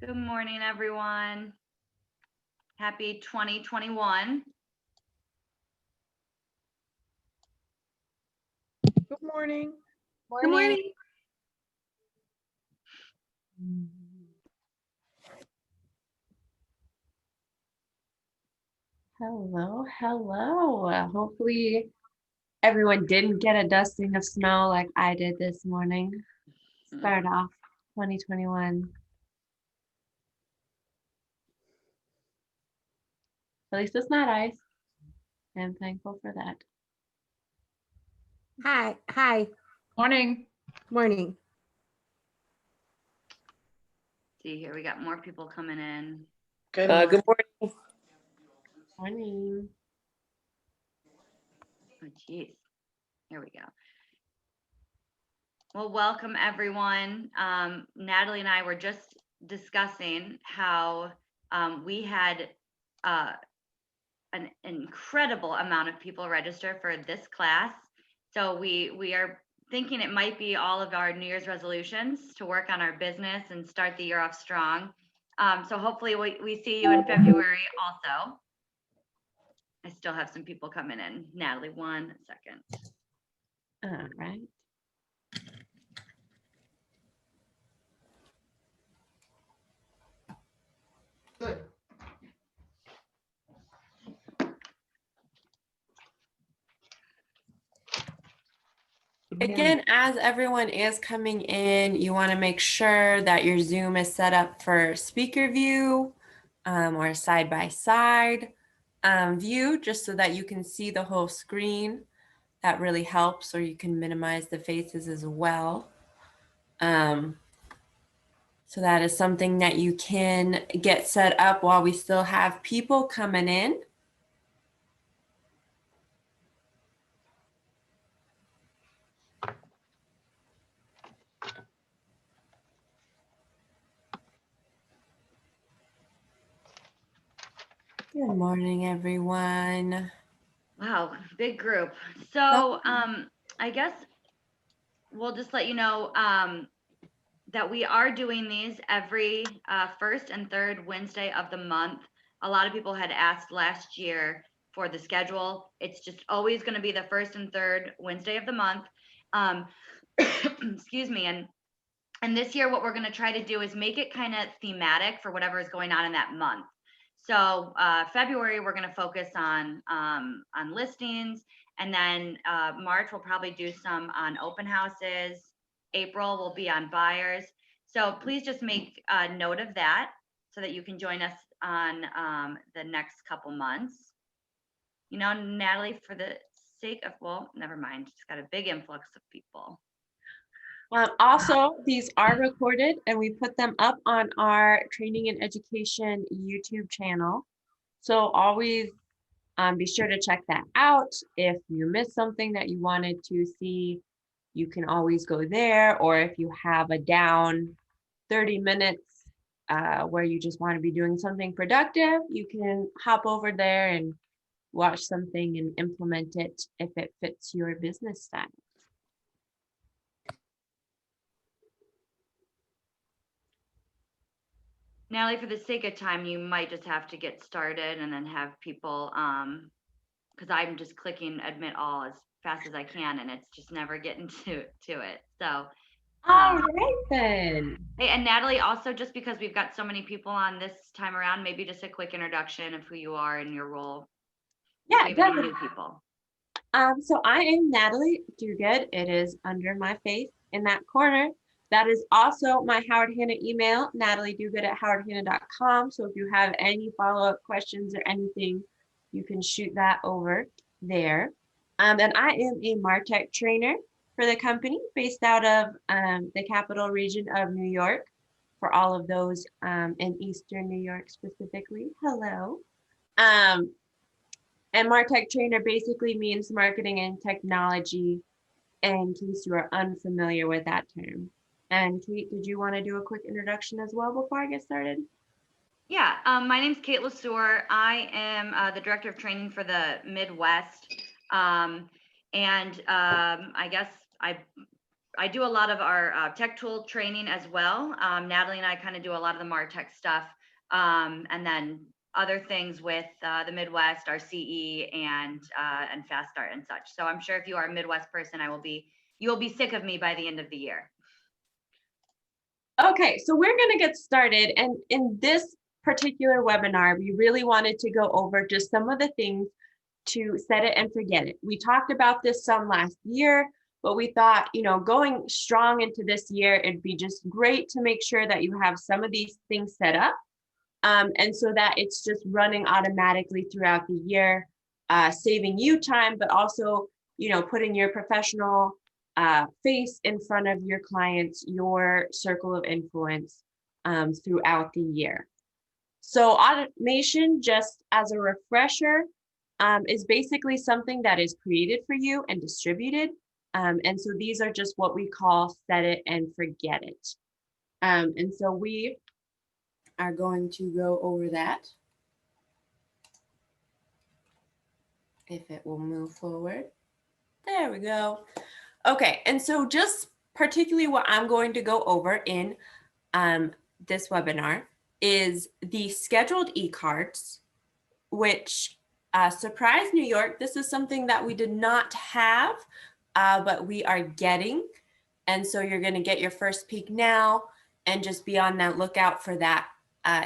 Good morning, everyone. Happy 2021. Good morning. Good morning. Hello. Hopefully everyone didn't get a dusting of snow like I did this morning. Start off 2021. At least it's not ice. I'm thankful for that. Hi. Morning. Morning. See here, we got more people coming in. Good Good morning. Morning. Oh, geez. Here we go. Well, welcome everyone. Natalie and I were just discussing how we had an incredible amount of people register for this class. So we are thinking it might be all of our New Year's resolutions to work on our business and start the year off strong. So hopefully we see you in February also. I still have some people coming in. Natalie, 1 second. All right. Good. Again, as everyone is coming in, you want to make sure that your Zoom is set up for speaker view or side-by-side view, just so that you can see the whole screen. That really helps, or you can minimize the faces as well. So that is something that you can get set up while we still have people coming in. Good morning, everyone. Wow, big group. So I guess we'll just let you know that we are doing these every first and third Wednesday of the month. A lot of people had asked last year for the schedule. It's just always going to be the first and third Wednesday of the month. Excuse me. And this year, what we're going to try to do is make it kind of thematic for whatever is going on in that month. So February, we're going to focus on listings, and then March we'll probably do some on open houses. April will be on buyers. So please just make a note of that so that you can join us on the next couple months. You know, Natalie, for the sake of, well, never mind. It's got a big influx of people. Also, these are recorded and we put them up on our training and education YouTube channel. So always be sure to check that out. If you missed something that you wanted to see, you can always go there. Or if you have a down 30 minutes where you just want to be doing something productive, you can hop over there and watch something and implement it if it fits your business style. Natalie, for the sake of time, you might just have to get started and then have people, because I'm just clicking admit all as fast as I can, and it's just never getting to it. So, All right then. hey, and Natalie, also just because we've got so many people on this time around, maybe just a quick introduction of who you are and your role. Yeah, We have any definitely. new people. So I am Natalie Duguid. It is under my face in that corner. That is also my Howard Hanna email, natalieduguid@howardhanna.com. So if you have any follow-up questions or anything, you can shoot that over there. And I am a MarTech trainer for the company based out of the capital region of New York, for all of those in Eastern New York specifically. Hello. And MarTech trainer basically means marketing and technology, in case you are unfamiliar with that term. And Kate, did you want to do a quick introduction as well before I get started? Yeah, my name's Kate LeSueur. I am the director of training for the Midwest. I guess I I do a lot of our tech tool training as well. Natalie and I kind of do a lot of the MarTech stuff. And then other things with the Midwest, our CE and Fast Start and such. So I'm sure if you are a Midwest person, you will be sick of me by the end of the year. Okay, so we're going to get started. And in this particular webinar, we really wanted to go over just some of the things to set it and forget it. We talked about this some last year, but we thought, going strong into this year, it'd be just great to make sure that you have some of these things set up. And so that it's just running automatically throughout the year, saving you time, but also, putting your professional face in front of your clients, your circle of influence throughout the year. So automation, just as a refresher, is basically something that is created for you and distributed. And so these are just what we call set it and forget it. And so we are going to go over that. If it will move forward. There we go. Okay, and so just particularly what I'm going to go over in this webinar is the scheduled e-cards, which surprise New York, this is something that we did not have, but we are getting. And so you're going to get your first peek now and just be on that lookout for that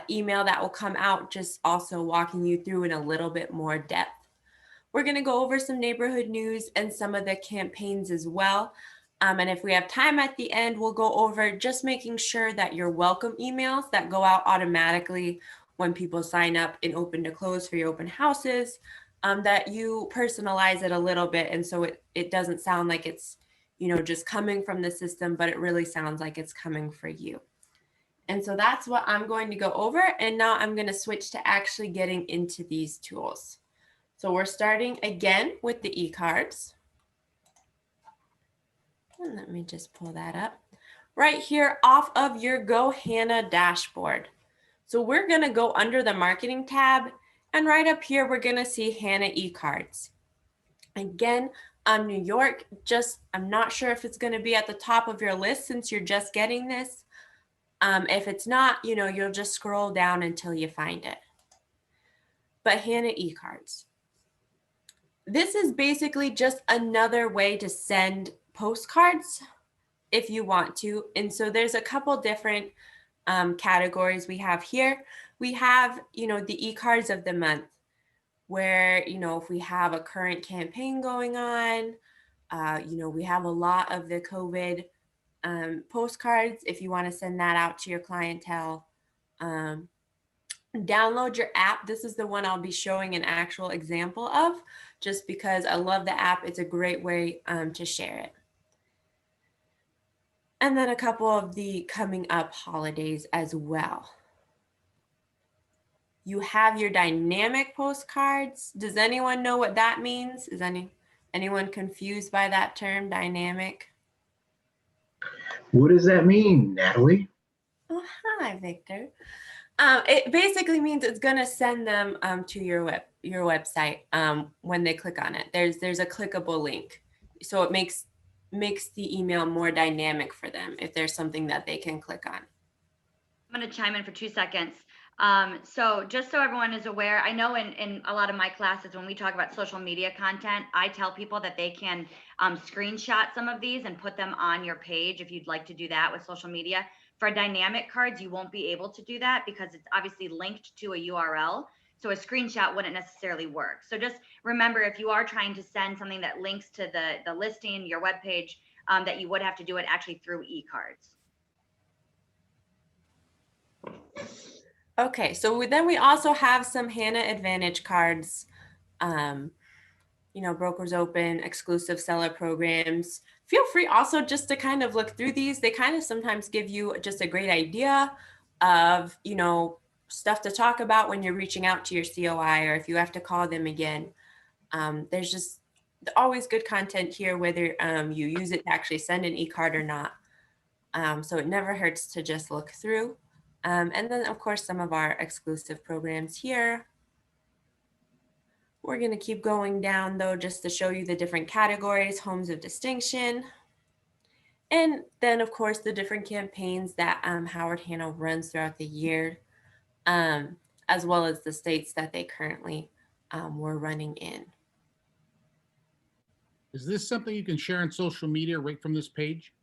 email that will come out, just also walking you through in a little bit more depth. We're going to go over some neighborhood news and some of the campaigns as well. And if we have time at the end, we'll go over just making sure that your welcome emails that go out automatically when people sign up in open to close for your open houses, that you personalize it a little bit. And so it doesn't sound like it's, just coming from the system, but it really sounds like it's coming for you. And so that's what I'm going to go over. And now I'm going to switch to actually getting into these tools. So we're starting again with the e-cards. And let me just pull that up. Right here off of your Go Hanna dashboard. So we're going to go under the marketing tab, and right up here we're going to see Hanna e-cards. Again, New York, I'm not sure if it's going to be at the top of your list since you're just getting this. If it's not, you'll just scroll down until you find it. But Hanna e-cards. This is basically just another way to send postcards if you want to. And so there's a couple different categories we have here. We have, the e-cards of the month where, if we have a current campaign going on, we have a lot of the COVID postcards if you want to send that out to your clientele. Download your app. This is the one I'll be showing an actual example of just because I love the app. It's a great way to share it. And then a couple of the coming up holidays as well. You have your dynamic postcards. Does anyone know what that means? Is anyone confused by that term, dynamic? What does that mean, Natalie? Oh, hi, Victor. It basically means it's going to send them to your website when they click on it. There's a clickable link, so it makes the email more dynamic for them if there's something that they can click on. I'm going to chime in for 2 seconds. So just so everyone is aware, I know in a lot of my classes, when we talk about social media content, I tell people that they can screenshot some of these and put them on your page if you'd like to do that with social media. For dynamic cards, you won't be able to do that because it's obviously linked to a URL. So a screenshot wouldn't necessarily work. So just remember, if you are trying to send something that links to the listing, your webpage, that you would have to do it actually through e-cards. Okay, so then we also have some Hanna Advantage cards, Brokers Open, exclusive seller programs. Feel free also just to kind of look through these. They kind of sometimes give you just a great idea of, stuff to talk about when you're reaching out to your COI or if you have to call them again. There's just always good content here, whether you use it to actually send an e-card or not. So it never hurts to just look through. And then, of course, some of our exclusive programs here. We're going to keep going down, though, just to show you the different categories, homes of distinction. And then, of course, the different campaigns that Howard Hanna runs throughout the year, um, as well as the states that they currently were running in. Is this something you can share on social media right from this page?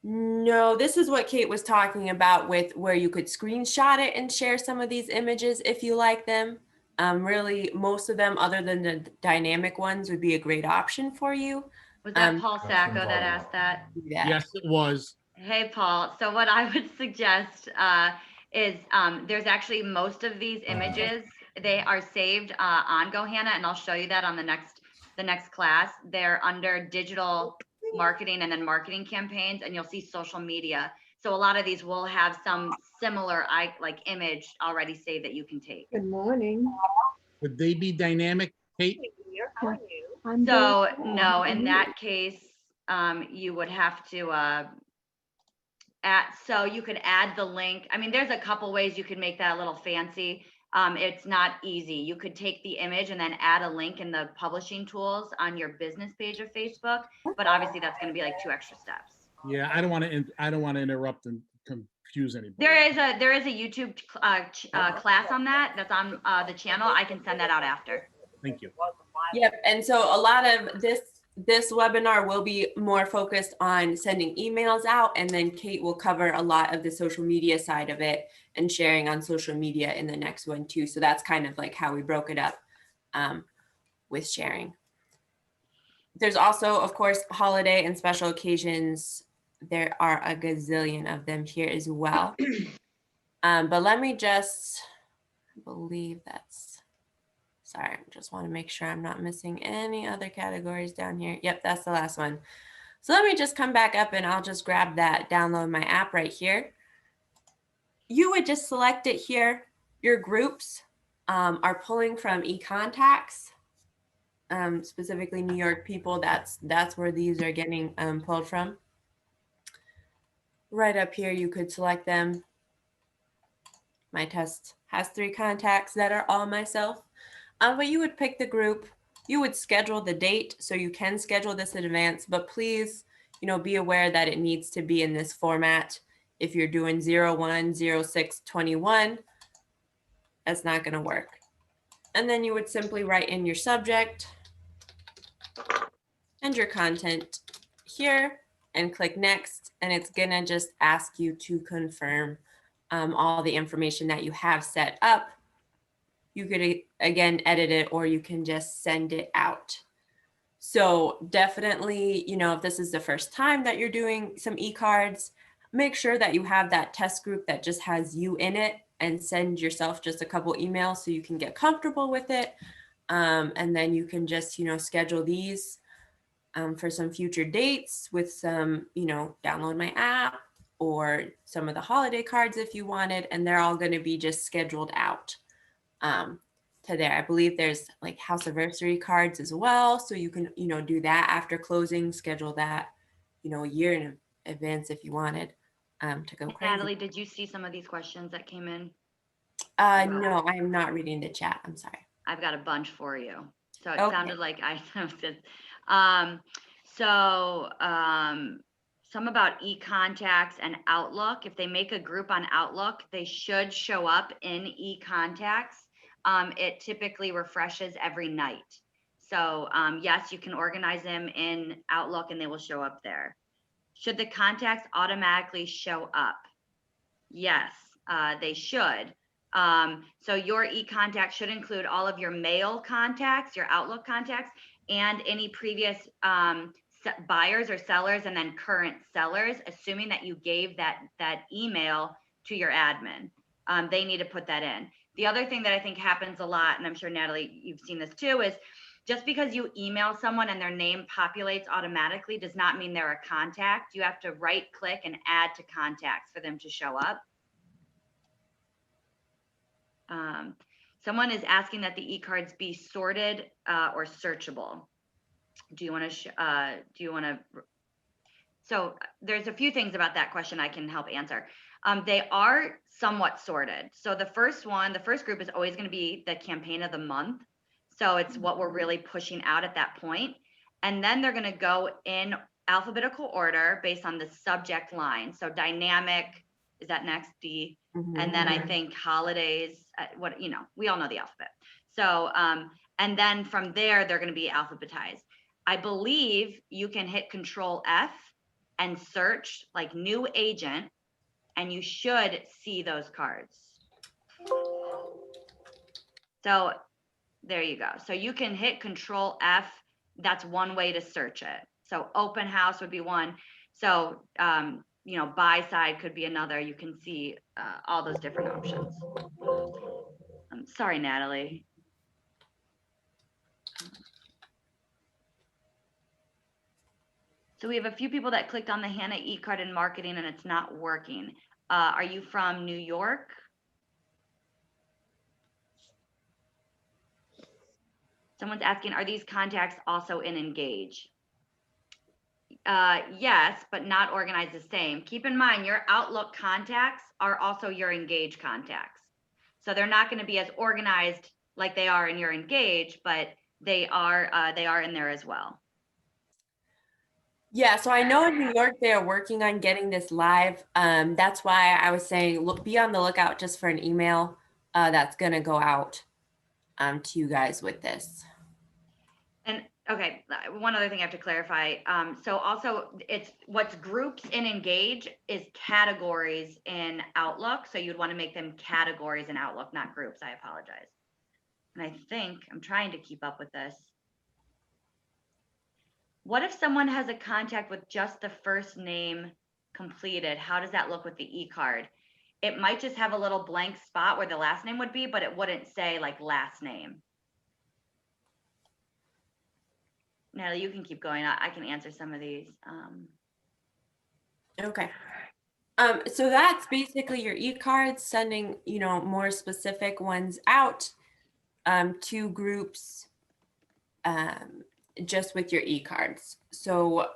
No, this is what Kate was talking about with where you could screenshot it and share some of these images if you like them. Really, most of them, other than the dynamic ones, would be a great option for you. Was that Paul Sacco that asked that? Yeah. Yes, it was. Hey, Paul. So what I would suggest is there's actually most of these images, they are saved on GoHanna, and I'll show you that on the next class. They're under digital marketing and then marketing campaigns, and you'll see social media. So a lot of these will have some similar like image already saved that you can take. Good morning. Would they be dynamic, Kate? I'm So doing- no, in that case, you would have to so you could add the link. I mean, there's a couple ways you could make that a little fancy. It's not easy. You could take the image and then add a link in the publishing tools on your business page of Facebook, but obviously that's going to be like 2 extra steps. Yeah, I don't want to interrupt and confuse anybody. There is a YouTube class on that. That's on the channel. I can send that out after. Thank you. Yep. And so a lot of this webinar will be more focused on sending emails out, and then Kate will cover a lot of the social media side of it and sharing on social media in the next one too. So that's kind of like how we broke it up with sharing. There's also, of course, holiday and special occasions. There are a gazillion of them here as well. But let me just, I believe that's, sorry, I just want to make sure I'm not missing any other categories down here. Yep, that's the last one. So let me just come back up and I'll just grab that, download my app right here. You would just select it here. Your groups are pulling from eContacts, specifically New York people. That's where these are getting pulled from. Right up here, you could select them. My test has 3 contacts that are all myself. But you would pick the group, you would schedule the date, so you can schedule this in advance, but please, be aware that it needs to be in this format. If you're doing 01/06/21, that's not going to work. And then you would simply write in your subject and your content here and click next, and it's going to just ask you to confirm all the information that you have set up. You could, again, edit it, or you can just send it out. So definitely, if this is the first time that you're doing some e-cards, make sure that you have that test group that just has you in it, and send yourself just a couple emails so you can get comfortable with it. And then you can just, schedule these for some future dates with some, download my app or some of the holiday cards if you wanted, and they're all going to be just scheduled out to there. I believe there's like house anniversary cards as well. So you can, do that after closing, schedule that, a year in advance if you wanted to go crazy. Natalie, did you see some of these questions that came in? No, I am not reading the chat. I'm sorry. I've got a bunch for you. So it Okay. sounded like I did. Some about eContacts and Outlook. If they make a group on Outlook, they should show up in eContacts. It typically refreshes every night. So yes, you can organize them in Outlook and they will show up there. Should the contacts automatically show up? Yes, they should. So your eContact should include all of your mail contacts, your Outlook contacts, and any previous buyers or sellers, and then current sellers, assuming that you gave that email to your admin. They need to put that in. The other thing that I think happens a lot, and I'm sure Natalie, you've seen this too, is just because you email someone and their name populates automatically does not mean they're a contact. You have to right click and add to contacts for them to show up. Someone is asking that the e-cards be sorted or searchable. Do you want to, so there's a few things about that question I can help answer. They are somewhat sorted. So the first group is always going to be the campaign of the month. So it's what we're really pushing out at that point. And then they're going to go in alphabetical order based on the subject line. So dynamic, is that next D? And then I think holidays, we all know the alphabet. So, and then from there, they're going to be alphabetized. I believe you can hit Control F and search like new agent, and you should see those cards. So there you go. So you can hit Control F. That's one way to search it. So open house would be one. So, buy side could be another. You can see all those different options. I'm sorry, Natalie. So we have a few people that clicked on the Hanna e-card in marketing and it's not working. Are you from New York? Someone's asking, are these contacts also in Engage? Yes, but not organized the same. Keep in mind, your Outlook contacts are also your Engage contacts. So they're not going to be as organized like they are in your Engage, but they are in there as well. Yeah, so I know in New York they are working on getting this live. That's why I was saying, be on the lookout just for an email that's going to go out to you guys with this. And okay, one other thing I have to clarify. So also it's what's groups in Engage is categories in Outlook. So you'd want to make them categories in Outlook, not groups. I apologize. And I think I'm trying to keep up with this. What if someone has a contact with just the first name completed? How does that look with the e-card? It might just have a little blank spot where the last name would be, but it wouldn't say like last name. Natalie, you can keep going. I can answer some of these. Okay. So that's basically your e-cards, sending, more specific ones out to groups just with your e-cards. So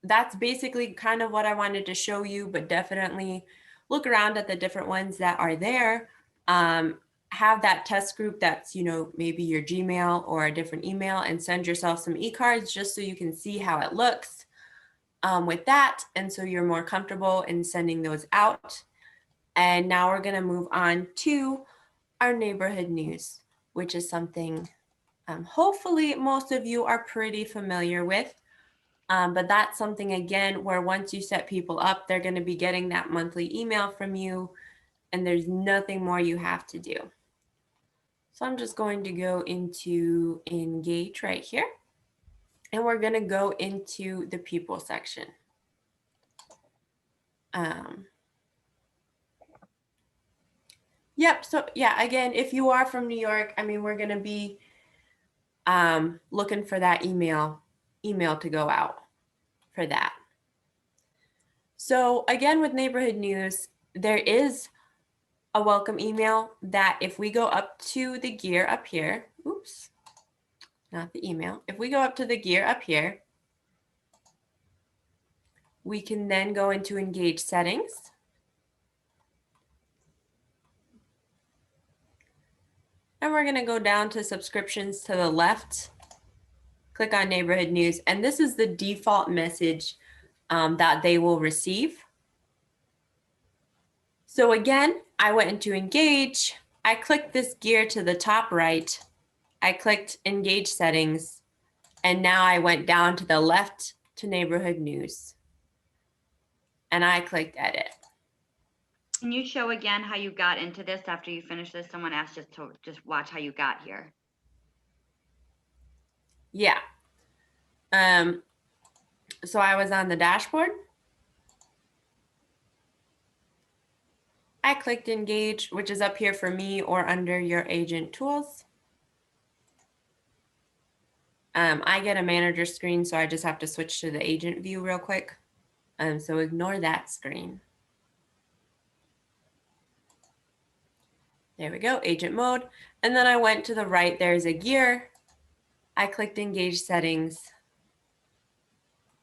that's basically kind of what I wanted to show you, but definitely look around at the different ones that are there. Have that test group that's, maybe your Gmail or a different email, and send yourself some e-cards just so you can see how it looks with that. And so you're more comfortable in sending those out. And now we're going to move on to our neighborhood news, which is something hopefully most of you are pretty familiar with. But that's something, again, where once you set people up, they're going to be getting that monthly email from you, and there's nothing more you have to do. So I'm just going to go into Engage right here, and we're going to go into the people section. Yep. So yeah, again, if you are from New York, we're going to be looking for that email to go out for that. So again, with neighborhood news, there is a welcome email that if we go up to the gear up here, oops, not the email. If we go up to the gear up here, we can then go into Engage settings. And we're going to go down to subscriptions to the left, click on neighborhood news, and this is the default message that they will receive. So again, I went into Engage, I clicked this gear to the top right, I clicked Engage settings, and now I went down to the left to neighborhood news. And I clicked edit. Can you show again how you got into this after you finish this? Someone asked just to watch how you got here. Yeah. So I was on the dashboard. I clicked Engage, which is up here for me or under your agent tools. I get a manager screen, so I just have to switch to the agent view real quick. So ignore that screen. There we go, agent mode. And then I went to the right, there's a gear. I clicked Engage settings.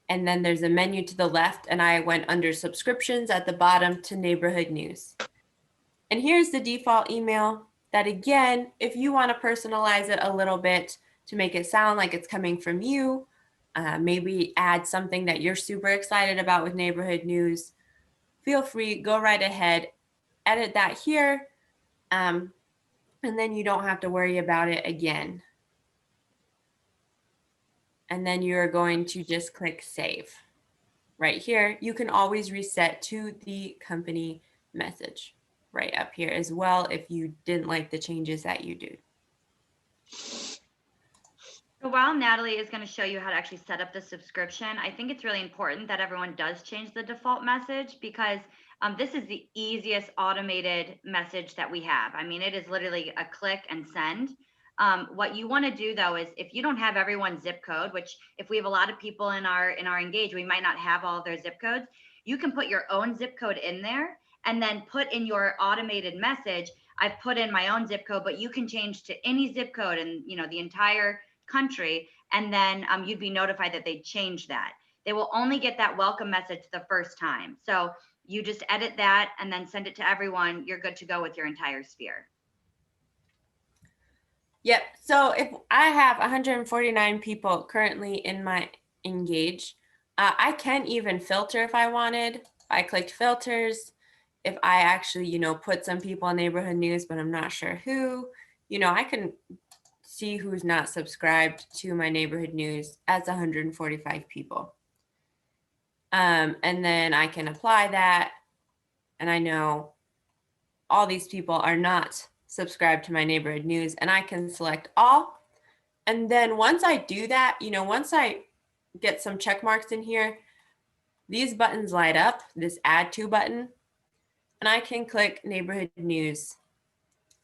And then there's a menu to the left, and I went under subscriptions at the bottom to neighborhood news. And here's the default email that, again, if you want to personalize it a little bit to make it sound like it's coming from you, maybe add something that you're super excited about with neighborhood news, feel free, go right ahead, edit that here, and then you don't have to worry about it again. And then you're going to just click save. Right here, you can always reset to the company message right up here as well if you didn't like the changes that you do. So while Natalie is going to show you how to actually set up the subscription, I think it's really important that everyone does change the default message, because this is the easiest automated message that we have. I mean, it is literally a click and send. What you want to do though is, if you don't have everyone's zip code, which if we have a lot of people in our engage, we might not have all of their zip codes, you can put your own zip code in there and then put in your automated message, I've put in my own zip code, but you can change to any zip code in, you know, the entire country, and then you'd be notified that they changed that. They will only get that welcome message the first time. So you just edit that and then send it to everyone. You're good to go with your entire sphere. Yep. So if I have 149 people currently in my engage, I can even filter if I wanted. I clicked filters. If I actually, you know, put some people on neighborhood news, but I'm not sure who, you know, I can see who's not subscribed to my neighborhood news as 145 people. And then I can apply that. And I know all these people are not subscribed to my neighborhood news, and I can select all. And then once I do that, you know, once I get some check marks in here, these buttons light up, this add to button, and I can click neighborhood news.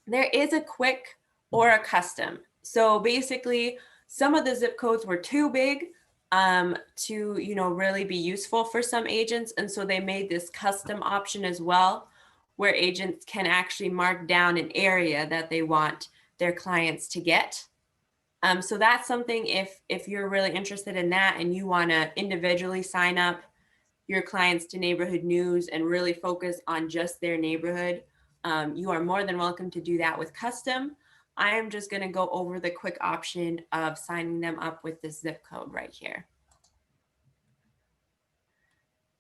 There is a quick or a custom. So basically, some of the zip codes were too big to, you know, really be useful for some agents. And so they made this custom option as well, where agents can actually mark down an area that they want their clients to get. So that's something, if you're really interested in that and you want to individually sign up your clients to neighborhood news and really focus on just their neighborhood, you are more than welcome to do that with custom. I am just going to go over the quick option of signing them up with this zip code right here.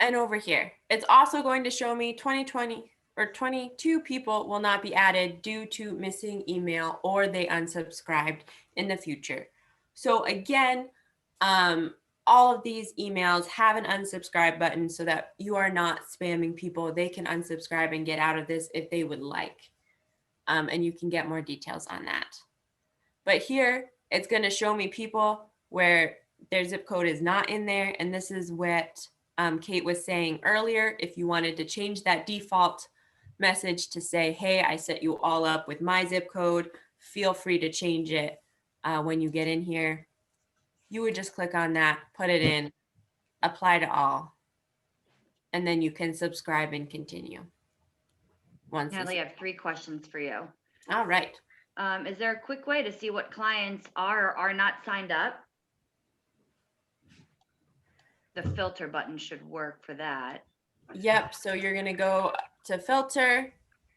And over here, it's also going to show me 2020 or 22 people will not be added due to missing email or they unsubscribed in the future. So again, all of these emails have an unsubscribe button so that you are not spamming people. They can unsubscribe and get out of this if they would like. And you can get more details on that. But here, it's going to show me people where their zip code is not in there. And this is what Kate was saying earlier. If you wanted to change that default message to say, hey, I set you all up with my zip code, feel free to change it when you get in here. You would just click on that, put it in, apply to all, and then you can subscribe and continue. Natalie, I have 3 questions for you. All right. Is there a quick way to see what clients are or are not signed up? The filter button should work for that. Yep. So you're going to go to filter,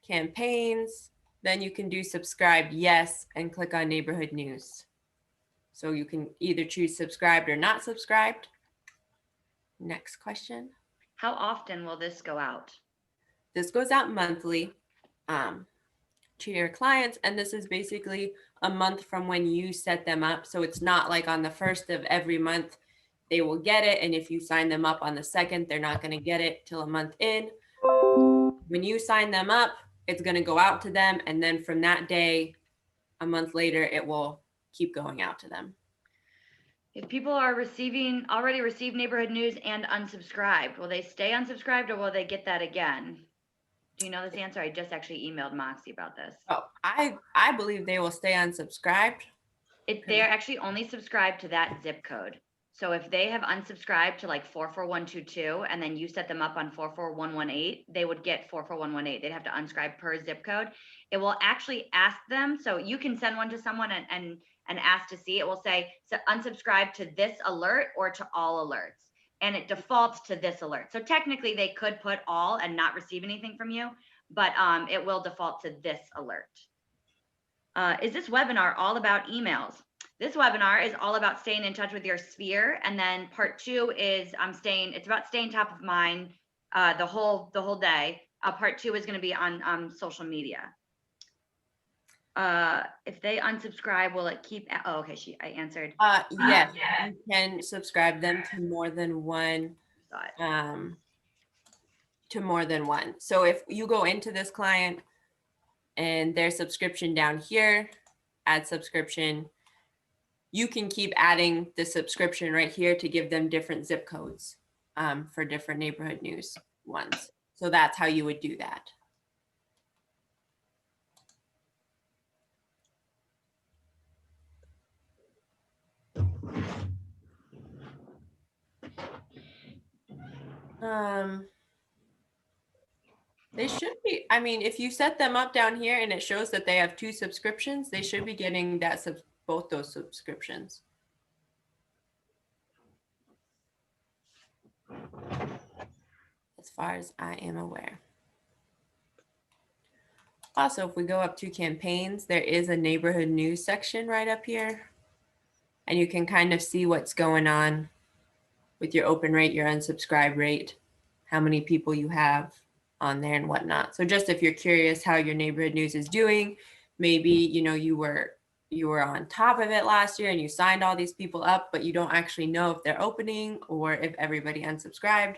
campaigns, then you can do subscribe yes and click on neighborhood news. So you can either choose subscribed or not subscribed. Next question. How often will this go out? This goes out monthly to your clients, and this is basically a month from when you set them up. So it's not like on the 1st of every month they will get it, and if you sign them up on the 2nd, they're not going to get it till a month in. When you sign them up, it's going to go out to them, and then from that day, a month later, it will keep going out to them. If people are already received neighborhood news and unsubscribed, will they stay unsubscribed or will they get that again? Do you know this answer? I just actually emailed Moxie about this. Oh, I believe they will stay unsubscribed. They're actually only subscribed to that zip code. So if they have unsubscribed to like 44122 and then you set them up on 44118, they would get 44118. They'd have to unsubscribe per zip code. It will actually ask them. So you can send one to someone and ask to see. It will say, so unsubscribe to this alert or to all alerts. And it defaults to this alert. So technically they could put all and not receive anything from you, but it will default to this alert. Is this webinar all about emails? this webinar is all about staying in touch with your sphere. And then part 2 is it's about staying top of mind the whole day. Part 2 is going to be on social media. If they unsubscribe, will it keep? Oh, okay. I answered. Yes, you can subscribe them to more than one. So if you go into this client and their subscription down here, add subscription, you can keep adding the subscription right here to give them different zip codes for different neighborhood news ones. So that's how you would do that. They should be, I mean, if you set them up down here and it shows that they have 2 subscriptions, they should be getting that both those subscriptions. As far as I am aware. Also, if we go up to campaigns, there is a neighborhood news section right up here. And you can kind of see what's going on with your open rate, your unsubscribe rate, how many people you have on there and whatnot. So just if you're curious how your neighborhood news is doing, maybe, you know, you were on top of it last year and you signed all these people up, but you don't actually know if they're opening or if everybody unsubscribed,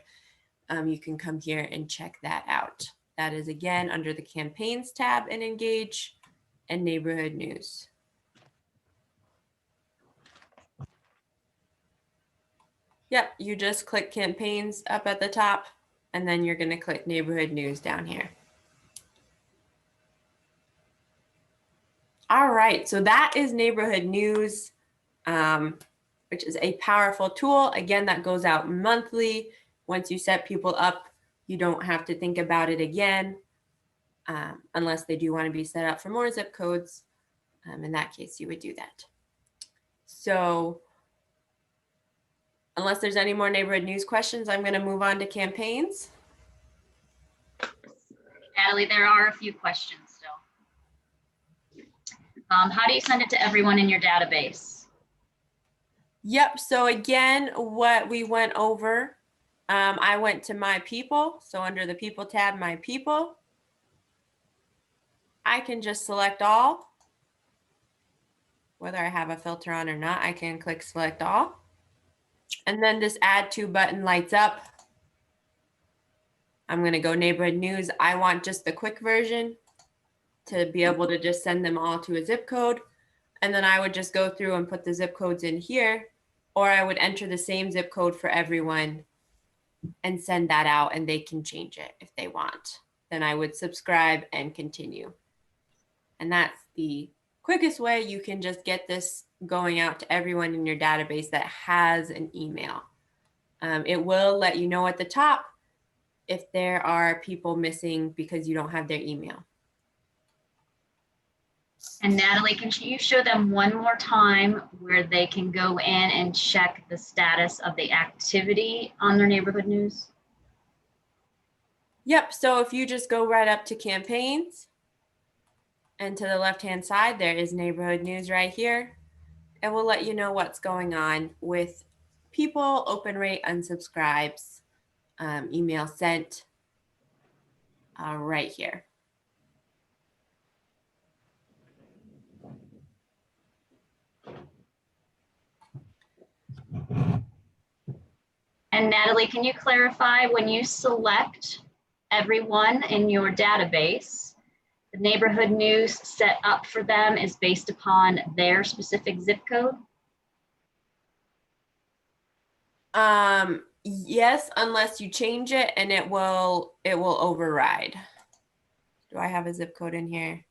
you can come here and check that out. That is again under the campaigns tab in Engage and neighborhood news. Yep, you just click campaigns up at the top and then you're going to click neighborhood news down here. All right, so that is neighborhood news, which is a powerful tool. Again, that goes out monthly. Once you set people up, you don't have to think about it again, unless they do want to be set up for more zip codes. In that case, you would do that. So unless there's any more neighborhood news questions, I'm going to move on to campaigns. Natalie, there are a few questions still. How do you send it to everyone in your database? Yep, so again, what we went over, I went to my people. So under the people tab, my people, I can just select all. Whether I have a filter on or not, I can click select all. And then this add to button lights up. I'm going to go neighborhood news. I want just the quick version to be able to just send them all to a zip code. And then I would just go through and put the zip codes in here, or I would enter the same zip code for everyone and send that out and they can change it if they want. Then I would subscribe and continue. And that's the quickest way you can just get this going out to everyone in your database that has an email. It will let you know at the top if there are people missing because you don't have their email. And Natalie, can you show them one more time where they can go in and check the status of the activity on their neighborhood news? Yep, so if you just go right up to campaigns and to the left-hand side, there is neighborhood news right here. And we'll let you know what's going on with people, open rate, unsubscribes, email sent right here. And Natalie, can you clarify when you select everyone in your database, the neighborhood news set up for them is based upon their specific zip code? Yes, unless you change it and it will override. Do I have a zip code in here?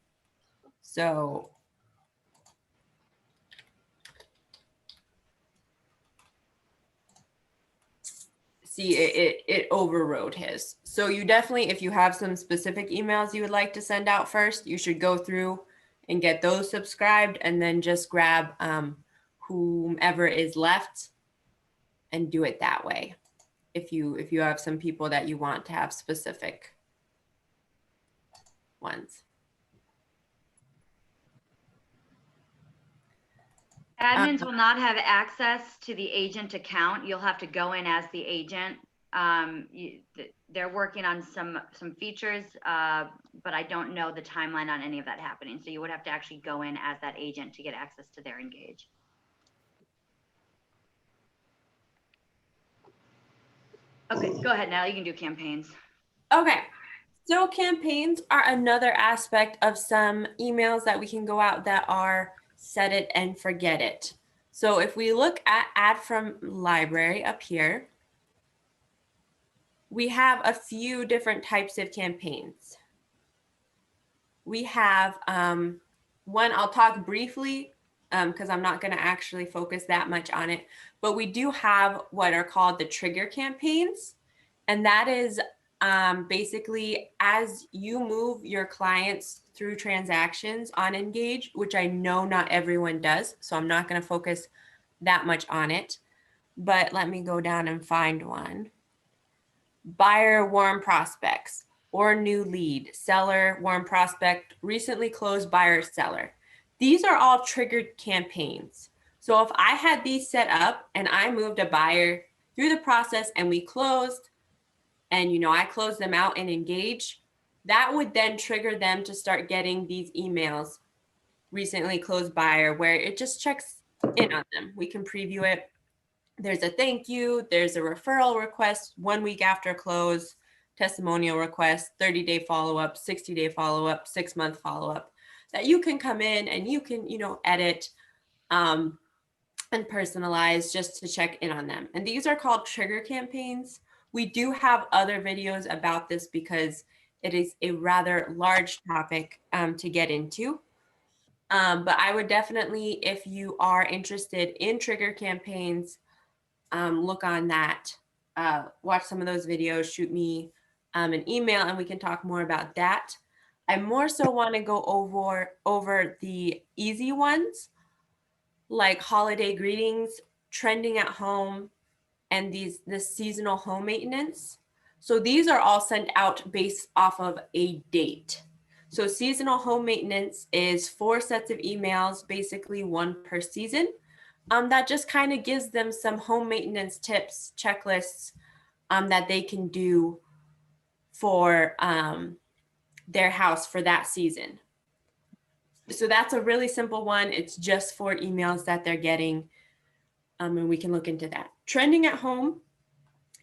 So see, it overrode his. So you definitely, if you have some specific emails you would like to send out first, you should go through and get those subscribed and then just grab whomever is left and do it that way. If you have some people that you want to have specific ones. Admins will not have access to the agent account. You'll have to go in as the agent. They're working on some features, but I don't know the timeline on any of that happening. So you would have to actually go in as that agent to get access to their Engage. Okay, go ahead, Natalie. You can do campaigns. Okay, so campaigns are another aspect of some emails that we can go out that are set it and forget it. So if we look at add from library up here, we have a few different types of campaigns. We have one, I'll talk briefly because I'm not going to actually focus that much on it, but we do have what are called the trigger campaigns. And that is basically as you move your clients through transactions on Engage, which I know not everyone does, so I'm not going to focus that much on it, but let me go down and find one. Buyer warm prospects or new lead, seller warm prospect, recently closed buyer seller. These are all triggered campaigns. So if I had these set up and I moved a buyer through the process and we closed, and I closed them out and Engage, that would then trigger them to start getting these emails, recently closed buyer, where it just checks in on them. We can preview it. There's a thank you, there's a referral request 1 week after close, testimonial request, 30-day follow-up, 60-day follow-up, 6-month follow-up that you can come in and you can, edit and personalize just to check in on them. And these are called trigger campaigns. We do have other videos about this because it is a rather large topic to get into. But I would definitely, if you are interested in trigger campaigns, look on that, watch some of those videos, shoot me an email and we can talk more about that. I more so want to go over the easy ones like holiday greetings, trending at home, and this seasonal home maintenance. So these are all sent out based off of a date. So seasonal home maintenance is 4 sets of emails, basically 1 per season. That just kind of gives them some home maintenance tips, checklists that they can do for their house for that season. So that's a really simple one. It's just 4 emails that they're getting, and we can look into that. Trending at Home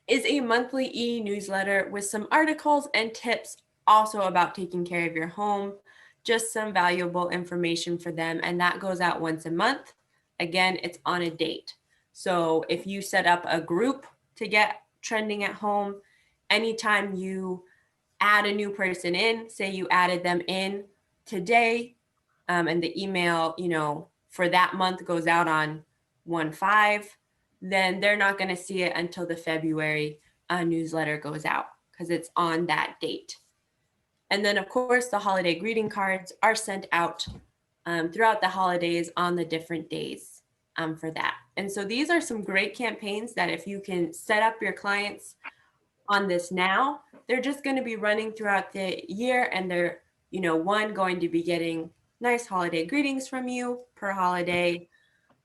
is a monthly e-newsletter with some articles and tips also about taking care of your home, just some valuable information for them, and that goes out once a month. Again, it's on a date. So if you set up a group to get Trending at Home, anytime you add a new person in, say you added them in today, and the email, for that month goes out on 1/5, then they're not going to see it until the February newsletter goes out because it's on that date. And then, of course, the holiday greeting cards are sent out throughout the holidays on the different days for that. And so these are some great campaigns that if you can set up your clients on this now, they're just going to be running throughout the year, and they're, one, going to be getting nice holiday greetings from you per holiday.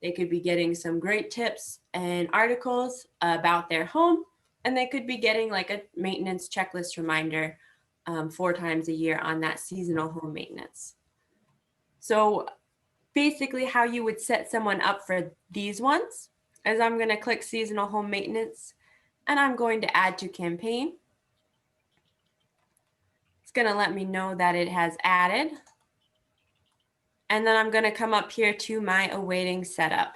They could be getting some great tips and articles about their home, and they could be getting like a maintenance checklist reminder 4 times a year on that seasonal home maintenance. So basically how you would set someone up for these ones is I'm going to click seasonal home maintenance and I'm going to add to campaign. It's going to let me know that it has added. And then I'm going to come up here to my awaiting setup.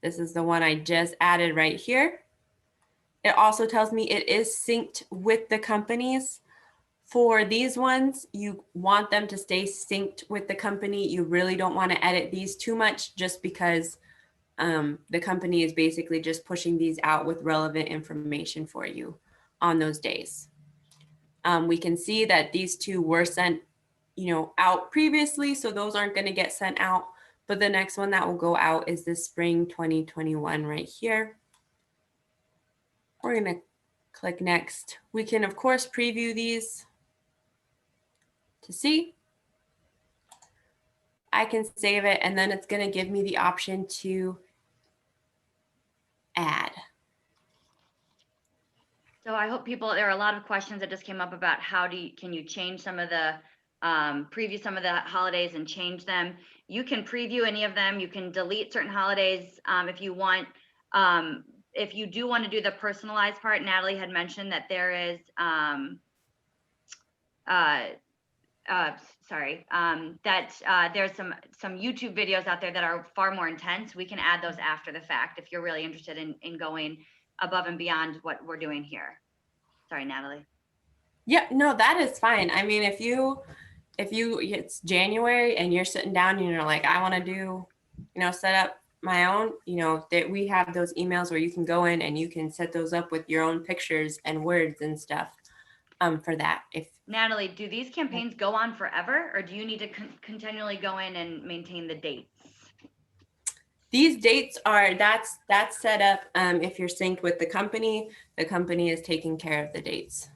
This is the one I just added right here. It also tells me it is synced with the companies. For these ones, you want them to stay synced with the company. You really don't want to edit these too much just because the company is basically just pushing these out with relevant information for you on those days. We can see that these 2 were sent out previously, so those aren't going to get sent out. But the next one that will go out is the spring 2021 right here. We're going to click next. We can, of course, preview these to see. I can save it, and then it's going to give me the option to add. So I hope there are a lot of questions that just came up about can you change some of the, preview some of the holidays and change them. You can preview any of them. You can delete certain holidays if you want. If you do want to do the personalized part, Natalie had mentioned that there is, there's some YouTube videos out there that are far more intense. We can add those after the fact if you're really interested in going above and beyond what we're doing here. Sorry, Natalie. Yeah, no, that is fine. I mean, if you it's January and you're sitting down and you're like, I want to do, set up my own, that we have those emails where you can go in and you can set those up with your own pictures and words and stuff for that. If Natalie, do these campaigns go on forever, or do you need to continually go in and maintain the dates? These dates that's set up if you're synced with the company is taking care of the dates.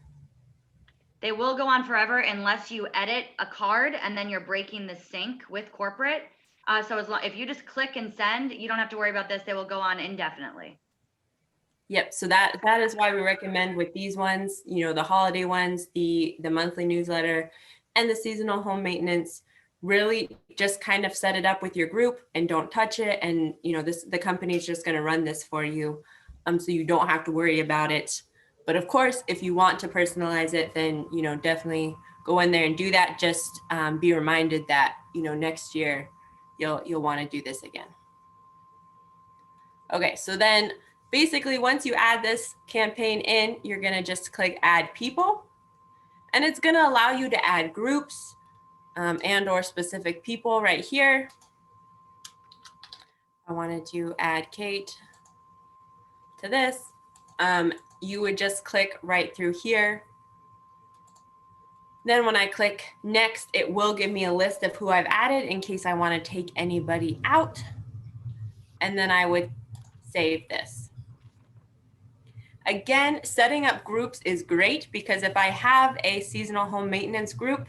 They will go on forever unless you edit a card and then you're breaking the sync with corporate. So if you just click and send, you don't have to worry about this. They will go on indefinitely. Yep. So that is why we recommend with these ones, the holiday ones, the monthly newsletter, and the seasonal home maintenance. Really just kind of set it up with your group and don't touch it. And the company's just going to run this for you, so you don't have to worry about it. But of course, if you want to personalize it, then definitely go in there and do that. Just be reminded that next year you'll want to do this again. Okay, so then basically once you add this campaign in, you're going to just click add people, and it's going to allow you to add groups and or specific people right here. I wanted to add Kate to this. You would just click right through here. Then when I click next, it will give me a list of who I've added in case I want to take anybody out. And then I would save this. Again, setting up groups is great because if I have a seasonal home maintenance group,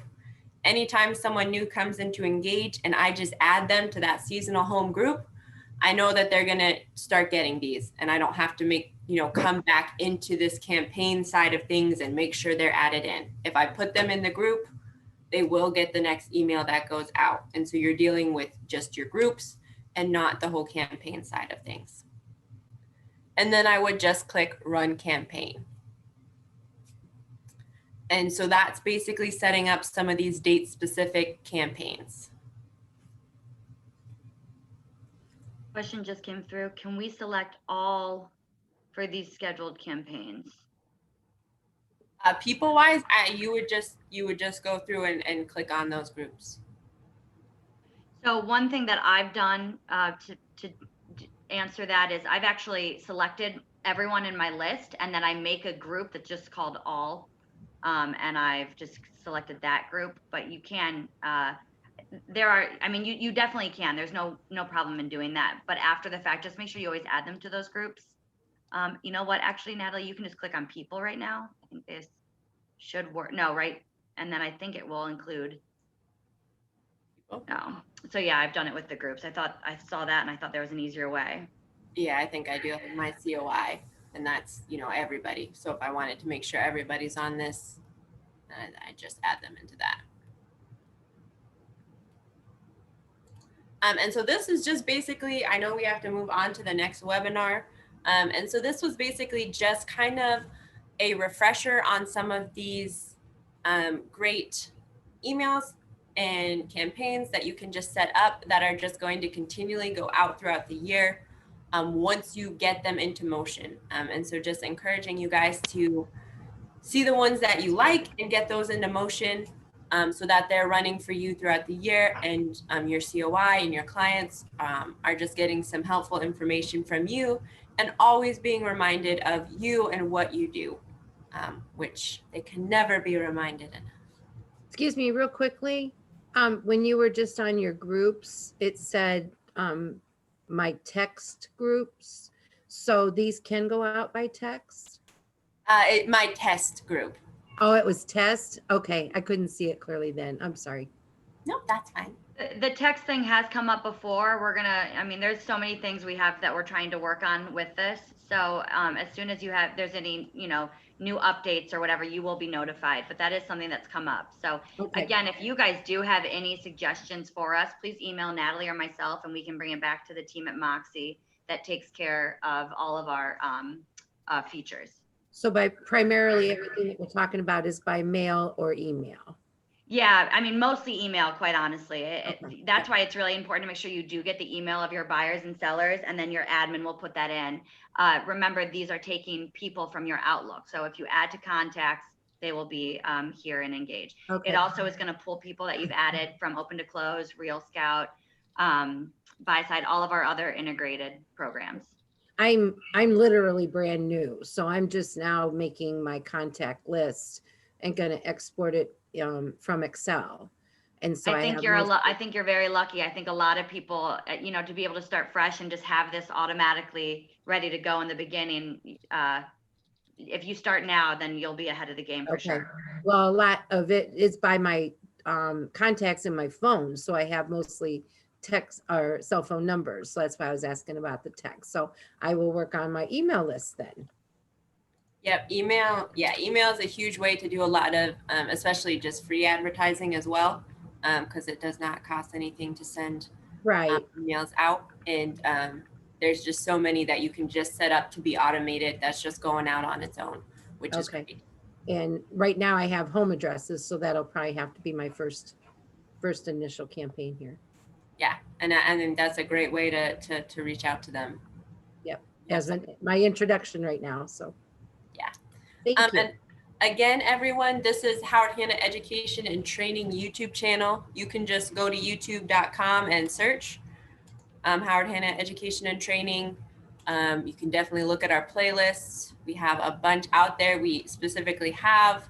anytime someone new comes in to engage and I just add them to that seasonal home group, I know that they're going to start getting these, and I don't have to come back into this campaign side of things and make sure they're added in. If I put them in the group, they will get the next email that goes out. And so you're dealing with just your groups and not the whole campaign side of things. And then I would just click run campaign. And so that's basically setting up some of these date specific campaigns. Question just came through. Can we select all for these scheduled campaigns? People wise, you would just go through and click on those groups. So one thing that I've done to answer that is I've actually selected everyone in my list, and then I make a group that's just called all, and I've just selected that group. But you can, you definitely can. There's no problem in doing that. But after the fact, just make sure you always add them to those groups. You know what? Actually, Natalie, you can just click on people right now. I think this should work. No, right? And then I think it will include. No. So yeah, I've done it with the groups. I thought I saw that and I thought there was an easier way. Yeah, I think I do have my COI, and that's, everybody. So if I wanted to make sure everybody's on this, I just add them into that. And so this is just basically, I know we have to move on to the next webinar. And so this was basically just kind of a refresher on some of these great emails and campaigns that you can just set up that are just going to continually go out throughout the year once you get them into motion. And so just encouraging you guys to see the ones that you like and get those into motion so that they're running for you throughout the year, and your COI and your clients are just getting some helpful information from you and always being reminded of you and what you do, which they can never be reminded enough. Excuse me, real quickly. When you were just on your groups, it said my text groups. So these can go out by text? My test group. Oh, it was test? Okay, I couldn't see it clearly then. I'm sorry. No, that's fine. The text thing has come up before. I mean, there's so many things we have that we're trying to work on with this. So as soon as there's any, new updates or whatever, you will be notified. But that is something that's come up. So Okay. again, if you guys do have any suggestions for us, please email Natalie or myself, and we can bring it back to the team at Moxie that takes care of all of our features. So by primarily everything that we're talking about is by mail or email. Yeah, I mean, mostly email, quite honestly. Okay. That's why it's really important to make sure you do get the email of your buyers and sellers, and then your admin will put that in. Remember, these are taking people from your Outlook. So if you add to contacts, they will be here and engaged. Okay. It also is going to pull people that you've added from Open to Close, Real Scout, Buy Side, all of our other integrated programs. I'm literally brand new, so I'm just now making my contact list and gonna export it from Excel. And so I think have you're most- I think you're very lucky. I think a lot of people, to be able to start fresh and just have this automatically ready to go in the beginning. If you start now, then you'll be ahead of the game for Okay. sure. Well, a lot of it is by my contacts in my phone, so I have mostly text or cell phone numbers. So that's why I was asking about the text. So I will work on my email list then. Yep, email. Yeah, email is a huge way to do a lot of, especially just free advertising as well, because it does not cost anything to send Right. emails out. And there's just so many that you can just set up to be automated. That's just going out on its own, which is Okay. great. And right now I have home addresses, so that'll probably have to be my first initial campaign here. Yeah, and then that's a great way to reach out to them. Yep. Yes. As my introduction right now. So Yeah. thank you. And again, everyone, this is Howard Hanna Education and Training YouTube channel. You can just go to youtube.com and search Howard Hanna Education and Training. You can definitely look at our playlists. We have a bunch out there. We specifically have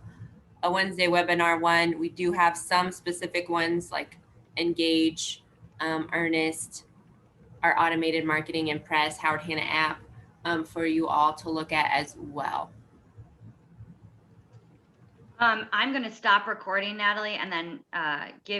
a Wednesday webinar one. We do have some specific ones like Engage, Earnest, our automated marketing and press, Howard Hanna app, for you all to look at as well. I'm going to stop recording, Natalie, and then give